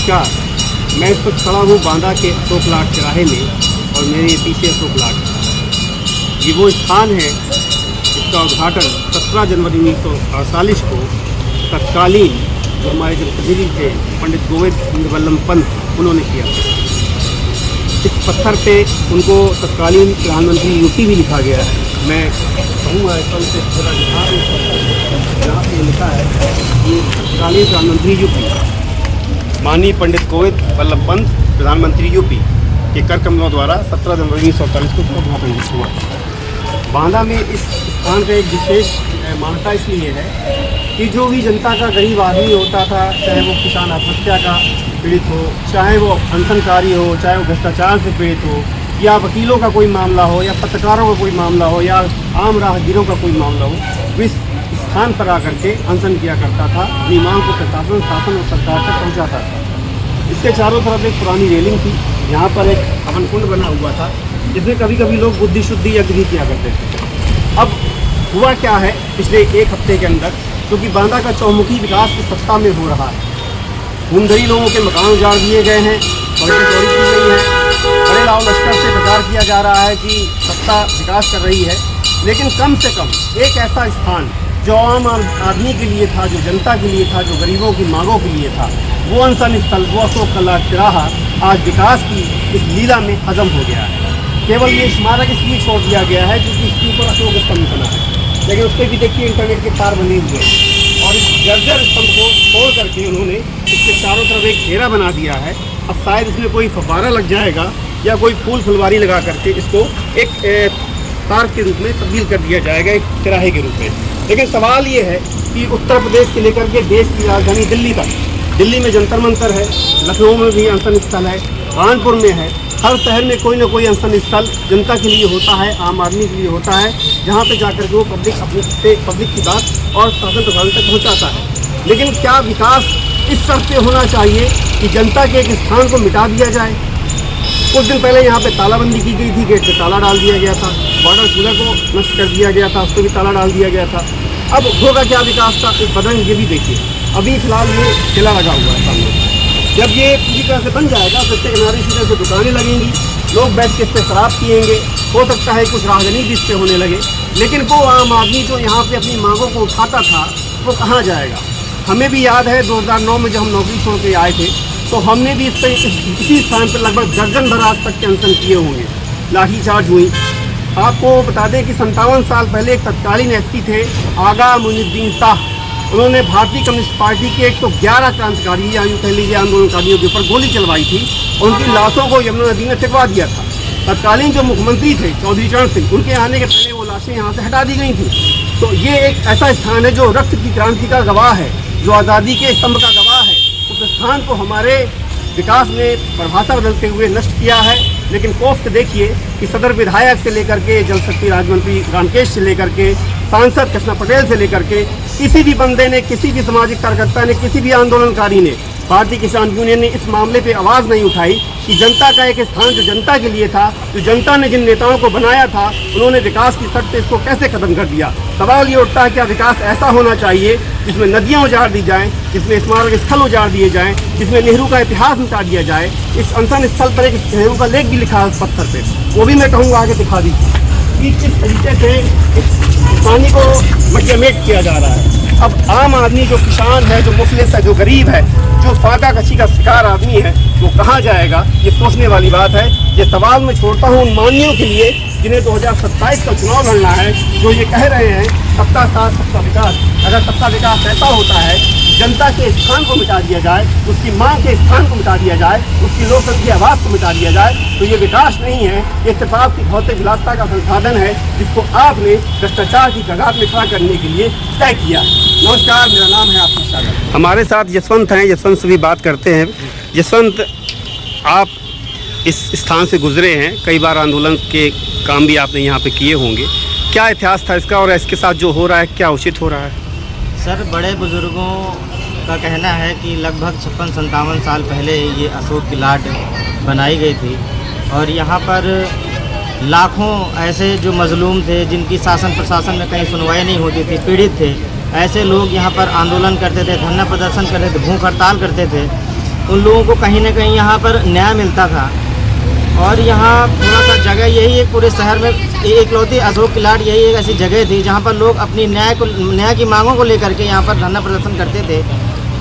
नमस्कार। मैं इस वक्त खड़ा हूँ बांदा के अशोक लाट चौराहे में और मेरे पीछे अशोक लाट। ये वो स्थान है जिसका उद्घाटन 17 जनवरी 1948 को तत्कालीन जो हमारे जो प्रतिनिधि थे पंडित गोविंद वल्लभ पंत उन्होंने किया। इस पत्थर पे उनको तत्कालीन प्रधानमंत्री यूपी भी लिखा गया है। मैं कहूँगा से थोड़ा यहाँ पे लिखा है कि तत्कालीन प्रधानमंत्री यूपी माननीय पंडित गोविंद वल्लभ पंत प्रधानमंत्री यूपी के कर कमलों द्वारा 17 जनवरी 1948 को उद्घाटन हुआ। बांदा में इस स्थान का एक विशेष मान्यता इसलिए है कि जो भी जनता का गरीब आदमी होता था, चाहे वो किसान आत्महत्या का पीड़ित हो, चाहे वो अनशनकारी हो, चाहे वो भ्रष्टाचार से पीड़ित हो, या वकीलों का कोई मामला हो, या पत्रकारों का कोई मामला हो, या आम राहगीरों का कोई मामला हो, वो इस स्थान पर आकर के अनशन किया करता था, अपनी मांग को प्रशासन, शासन और सरकार तक पहुँचाता था। इसके चारों तरफ एक पुरानी रेलिंग थी, यहाँ पर एक हवन कुंड बना हुआ था जिसमें कभी कभी लोग बुद्धि शुद्धि यज्ञ भी किया करते थे। अब हुआ क्या है पिछले एक हफ्ते के अंदर, क्योंकि बांदा का चौमुखी विकास इस सप्ताह में हो रहा है। भूमधरी लोगों के मकान उजाड़ दिए गए हैं, सड़कें चौड़ी की गई हैं, बड़े लाव लश्कर से प्रचार किया जा रहा है कि सत्ता विकास कर रही है, लेकिन कम से कम एक ऐसा स्थान जो आम आदमी के लिए था, जो जनता के लिए था, जो गरीबों की मांगों के लिए था, वो अनशन स्थल, वो अशोक लाट चौराहा आज विकास की इस लीला में हजम हो गया है। केवल ये स्मारक इसलिए छोड़ दिया गया है क्योंकि इसके ऊपर अशोक स्तंभ बना है, लेकिन उस पर भी देखिए इंटरनेट के तार बने हुए हैं और इस जर्जर स्तंभ को तोड़ करके उन्होंने इसके चारों तरफ एक घेरा बना दिया है। अब शायद इसमें कोई फव्वारा लग जाएगा या कोई फूल फुलवारी लगा करके इसको एक पार्क के रूप में तब्दील कर दिया जाएगा, एक चौराहे के रूप में। लेकिन सवाल ये है कि उत्तर प्रदेश से लेकर के देश की राजधानी दिल्ली तक, दिल्ली में जंतर मंतर है, लखनऊ में भी अनशन स्थल है, कानपुर में है, हर शहर में कोई ना कोई अनशन स्थल जनता के लिए होता है, आम आदमी के लिए होता है, जहाँ पे जाकर के वो पब्लिक की बात और शासन प्रशासन तक पहुँचाता है। लेकिन क्या विकास इस शर्त पे होना चाहिए कि जनता के एक स्थान को मिटा दिया जाए? कुछ दिन पहले यहाँ पे तालाबंदी की गई थी, गेट पे ताला डाल दिया गया था, बॉर्डर कूलर को नष्ट कर दिया गया था, उस पर भी ताला डाल दिया गया था। अब होगा क्या विकास का? एक बदन ये भी देखिए, अभी फिलहाल ये ठेला लगा हुआ है सामने। जब ये पूरी तरह से बन जाएगा तो इसके किनारे सीधे से दुकानें लगेंगी, लोग बैठ के इस पर शराब पिएंगे, हो सकता है कुछ राहगीरी भी इससे होने लगे। लेकिन वो आम आदमी जो यहाँ पे अपनी मांगों को उठाता था वो कहाँ जाएगा? हमें भी याद है 2009 में जब हम नौकरी छोड़ के आए थे तो हमने भी इसी स्थान पर लगभग दर्जन भर आज तक के अनशन किए होंगे, लाठीचार्ज हुई। आपको बता दें कि 57 साल पहले एक तत्कालीन एसपी थे आगा मुइनुद्दीन शाह, उन्होंने भारतीय कम्युनिस्ट पार्टी के 111 क्रांतिकारी या यूँ कह लीजिए आंदोलनकारियों के ऊपर गोली चलवाई थी, उनकी लाशों को यमुना नदी में फेंकवा दिया था। तत्कालीन जो मुख्यमंत्री थे चौधरी चरण सिंह, उनके आने के पहले वो लाशें यहाँ से हटा दी गई थी। तो ये एक ऐसा स्थान है जो रक्त की क्रांति का गवाह है, जो आज़ादी के स्तंभ का गवाह है। उस स्थान को हमारे विकास में परिभाषा बदलते हुए नष्ट किया है। लेकिन कोफ्त देखिए कि सदर विधायक से लेकर के जल शक्ति राज्य मंत्री रामकेश से लेकर के सांसद कृष्णा पटेल से लेकर के किसी भी बंदे ने, किसी भी सामाजिक कार्यकर्ता ने, किसी भी आंदोलनकारी ने, भारतीय किसान यूनियन ने इस मामले पे आवाज़ नहीं उठाई कि जनता का एक स्थान जो जनता के लिए था, जो जनता ने जिन नेताओं को बनाया था, उन्होंने विकास की शर्त पे इसको कैसे खत्म कर दिया। सवाल ये उठता है क्या विकास ऐसा होना चाहिए जिसमें नदियाँ उजाड़ दी जाएँ, जिसमें स्मारक स्थल उजाड़ दिए जाएँ, जिसमें नेहरू का इतिहास मिटा दिया जाए। इस अनशन स्थल पर एक नेहरू का लेख भी लिखा है उस पत्थर पर, वो भी मैं कहूँगा आगे दिखा दीजिए कि किस तरीके से इस पानी को मटियामेट किया जा रहा है। अब आम आदमी जो किसान है, जो मुफलिस है, जो गरीब है, जो फाका कशी का शिकार आदमी है, वो कहाँ जाएगा? ये सोचने वाली बात है। ये सवाल मैं छोड़ता हूँ उन मानियों के लिए जिन्हें 2027 का चुनाव लड़ना है, जो ये कह रहे हैं सबका साथ सबका विकास। अगर सबका विकास ऐसा होता है, जनता के स्थान को मिटा दिया जाए, उसकी मांग के स्थान को मिटा दिया जाए, उसकी लोकतंत्र की आवाज़ को मिटा दिया जाए, तो ये विकास नहीं है, ये सिर्फ आपकी भौतिक विलासता का संसाधन है जिसको आपने भ्रष्टाचार की कगार में खड़ा करने के लिए तय किया। नमस्कार, मेरा नाम है आशीष सागर। हमारे साथ यशवंत हैं, यशवंत से भी बात करते हैं। यशवंत, आप इस स्थान से गुजरे हैं, कई बार आंदोलन के काम भी आपने यहाँ पे किए होंगे, क्या इतिहास था इसका और इसके साथ जो हो रहा है क्या उचित हो रहा है? सर, बड़े बुजुर्गों का कहना है कि लगभग 56-57 साल पहले ये अशोक की लाट बनाई गई थी और यहाँ पर लाखों ऐसे जो मजलूम थे, जिनकी शासन प्रशासन में कहीं सुनवाई नहीं होती थी, पीड़ित थे, ऐसे लोग यहाँ पर आंदोलन करते थे, धरना प्रदर्शन करते थे, भूख हड़ताल करते थे उन लोगों को कहीं ना कहीं यहाँ पर न्याय मिलता था। और यहाँ थोड़ा सा जगह यही एक पूरे शहर में इकलौती अशोक की लाट यही एक ऐसी जगह थी जहाँ पर लोग अपनी न्याय की मांगों को लेकर के यहाँ पर धरना प्रदर्शन करते थे।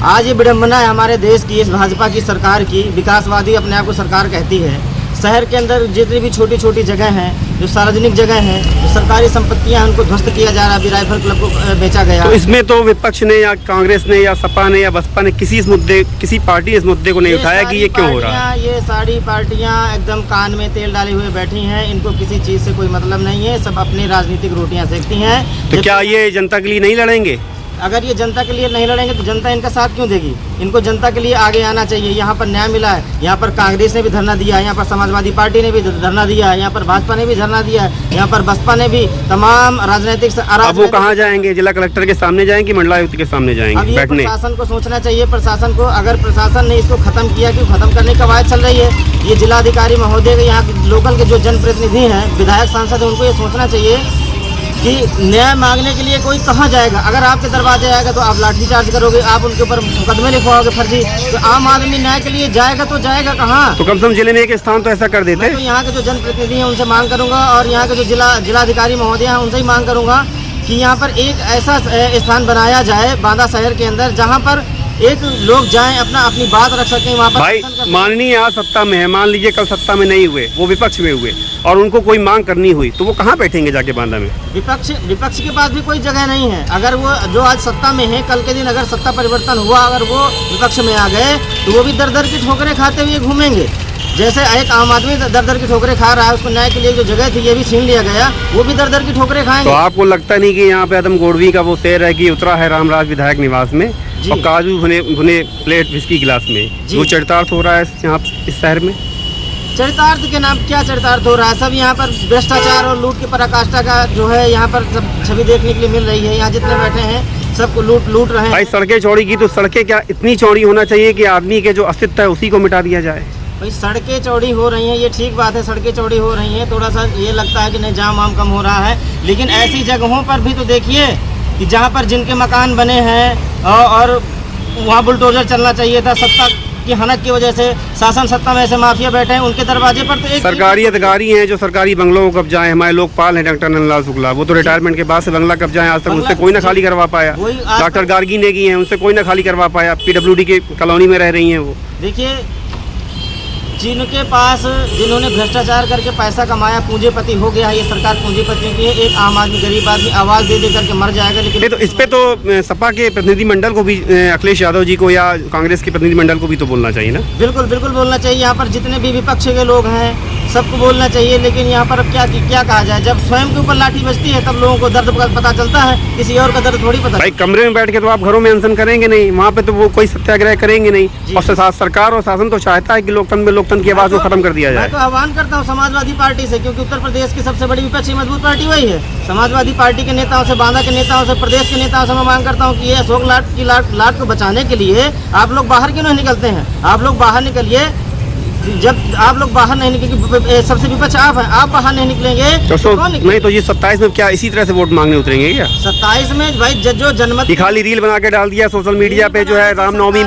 आज ये विडम्बना है हमारे देश की, इस भाजपा की सरकार की, विकासवादी अपने आप को सरकार कहती है। शहर के अंदर जितनी भी छोटी छोटी जगह हैं, जो सार्वजनिक जगह हैं, जो सरकारी संपत्तियां हैं, उनको ध्वस्त किया जा रहा है। अभी राइफल क्लब को बेचा गया। तो इसमें तो विपक्ष ने या कांग्रेस ने या सपा ने या बसपा ने किसी पार्टी इस मुद्दे को नहीं उठाया कि ये क्यों हो रहा है। ये सारी पार्टियां एकदम कान में तेल डाले हुए बैठी हैं। इनको किसी चीज़ से कोई मतलब नहीं है, सब अपनी राजनीतिक रोटियां सेकती हैं। तो क्या ये जनता के लिए नहीं लड़ेंगे? अगर ये जनता के लिए नहीं लड़ेंगे तो जनता इनका साथ क्यों देगी? इनको जनता के लिए आगे आना चाहिए। यहाँ पर न्याय मिला है, यहाँ पर कांग्रेस ने भी धरना दिया है, यहाँ पर समाजवादी पार्टी ने भी धरना दिया है, यहाँ पर भाजपा ने भी धरना दिया है, यहाँ पर बसपा ने भी, तमाम राजनीतिक। अब वो कहाँ जाएंगे? जिला कलेक्टर के सामने जाएंगे, मंडलायुक्त के सामने जाएंगे बैठने? प्रशासन को सोचना चाहिए। प्रशासन को, अगर प्रशासन ने इसको खत्म किया, क्यों खत्म करने की कवायद चल रही है। ये जिलाधिकारी महोदय के, यहाँ लोकल के जो जनप्रतिनिधि हैं, विधायक सांसद हैं, उनको ये सोचना चाहिए कि न्याय मांगने के लिए कोई कहाँ जाएगा। अगर आपके दरवाजे आएगा तो आप लाठीचार्ज करोगे, आप उनके ऊपर मुकदमे लिखवाओगे फर्जी। तो आम आदमी न्याय के लिए जाएगा तो जाएगा कहाँ? तो कम से कम जिले में एक स्थान तो ऐसा कर देते। तो यहाँ के जो जनप्रतिनिधि हैं उनसे मांग करूँगा, और यहाँ के जो जिलाधिकारी महोदय हैं उनसे ही मांग करूँगा कि यहाँ पर एक ऐसा स्थान बनाया जाए बांदा शहर के अंदर जहाँ पर एक लोग जाएं, अपनी बात रख सकें वहाँ पर। भाई माननीय आज सत्ता में है, मान लीजिए कल सत्ता में नहीं हुए, वो विपक्ष में हुए और उनको कोई मांग करनी हुई तो वो कहाँ बैठेंगे जाके बांदा में? विपक्ष के पास भी कोई जगह नहीं है। अगर वो जो आज सत्ता में है, कल के दिन अगर सत्ता परिवर्तन हुआ, अगर वो विपक्ष में आ गए तो वो भी दर दर की ठोकरें खाते हुए घूमेंगे। जैसे एक आम आदमी दर दर की ठोकरें खा रहा है, उसको न्याय के लिए जो जगह थी ये भी छीन लिया गया, वो भी दर दर की ठोकरें खाएंगे। तो आपको लगता नहीं कि यहाँ पे आदम गोडवी का वो शेर है कि उतरा है रामराज विधायक निवास में और काजू भुने प्लेट विस्की गिलास में, वो चरितार्थ हो रहा है यहाँ इस शहर में? चरितार्थ के नाम क्या चरितार्थ हो रहा है? सब यहाँ पर भ्रष्टाचार और लूट की पराकाष्ठा का जो है यहाँ पर सब छवि देखने के लिए मिल रही है। यहाँ जितने बैठे हैं सबको लूट रहे हैं। भाई सड़कें चौड़ी की तो सड़कें क्या इतनी चौड़ी होना चाहिए कि आदमी के जो अस्तित्व है उसी को मिटा दिया जाए? भाई सड़कें चौड़ी हो रही हैं, ये ठीक बात है, सड़कें चौड़ी हो रही हैं। थोड़ा सा ये लगता है कि नहीं जाम वाम कम हो रहा है, लेकिन ऐसी जगहों पर भी तो देखिए कि जहाँ पर जिनके मकान बने हैं और वहाँ बुलडोजर चलना चाहिए था। सत्ता की हनक की वजह से, शासन सत्ता में ऐसे माफिया बैठे हैं, उनके दरवाजे पर तो एक सरकारी अधिकारी हैं जो सरकारी बंगलों को कब्जा है। हमारे लोकपाल हैं डॉक्टर नंदलाल शुक्ला, वो तो रिटायरमेंट के बाद से बंगला कब्जा है, आज तक उनसे कोई ना खाली करवा पाया। डॉक्टर गार्गी नेगी हैं, उनसे कोई ना खाली करवा पाया। PWD के कॉलोनी में रह रही हैं वो। देखिए, जिनके पास, जिन्होंने भ्रष्टाचार करके पैसा कमाया, पूंजीपति हो गया है, ये सरकार पूंजीपतियों की है। एक आम आदमी, गरीब आदमी आवाज़ दे करके मर जाएगा। लेकिन तो इस पे तो सपा के प्रतिनिधिमंडल को भी, अखिलेश यादव जी को या कांग्रेस के प्रतिनिधिमंडल को भी तो बोलना चाहिए ना? बिल्कुल बोलना चाहिए। यहाँ पर जितने भी विपक्ष के लोग हैं सबको बोलना चाहिए। लेकिन यहाँ पर अब क्या कहा जाए? जब स्वयं के ऊपर लाठी बजती है तब लोगों को दर्द पता चलता है, किसी और का दर्द थोड़ी पता। भाई कमरे में बैठ के तो आप घरों में अनशन करेंगे नहीं, वहाँ पे तो वो कोई सत्याग्रह करेंगे नहीं। और सरकार और शासन तो चाहता है कि लोकतंत्र की आवाज़ को खत्म कर दिया जाए। मैं तो आह्वान करता हूँ समाजवादी पार्टी से, क्योंकि उत्तर प्रदेश की सबसे बड़ी विपक्षी मजबूत पार्टी वही है। समाजवादी पार्टी के नेताओं से, बांदा के नेताओं से, प्रदेश के नेताओं से मैं मांग करता हूँ कि ये अशोक लाट को बचाने के लिए आप लोग बाहर क्यों नहीं निकलते हैं? आप लोग बाहर निकलिए। जब आप लोग बाहर नहीं निकलेंगे, सबसे विपक्ष आप हैं, आप बाहर नहीं निकलेंगे तो कौन निकलेंगे? नहीं तो ये 27 में क्या इसी तरह से वोट मांगने उतरेंगे क्या? 27 में भाई जो जनमत खाली रील बना के डाल दिया सोशल मीडिया पे, जो है रामनवमी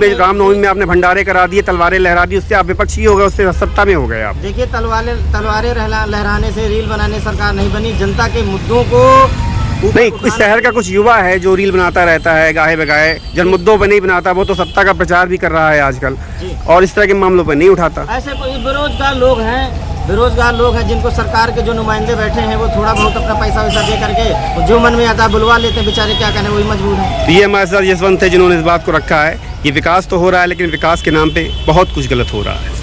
में आपने भंडारे करा दिए, तलवारें लहरा दी, उससे आप विपक्षी हो गए, उससे सत्ता में हो गए आप। देखिए, तलवारें लहराने से, रील बनाने सरकार नहीं बनी। जनता के मुद्दों को नहीं, इस शहर का कुछ युवा है जो रील बनाता रहता है गाहे बगाहे, जन मुद्दों पर नहीं बनाता। वो तो सत्ता का प्रचार भी कर रहा है आजकल और इस तरह के मामलों पर नहीं उठाता। ऐसे कोई बेरोजगार लोग हैं जिनको सरकार के जो नुमाइंदे बैठे हैं वो थोड़ा बहुत अपना पैसा वैसा दे करके जो मन में आता है बुलवा लेते हैं। बेचारे क्या कहने, वही मजबूर है। तो ये हमारे साथ यशवंत है जिन्होंने इस बात को रखा है कि विकास तो हो रहा है लेकिन विकास के नाम पे बहुत कुछ गलत हो रहा है।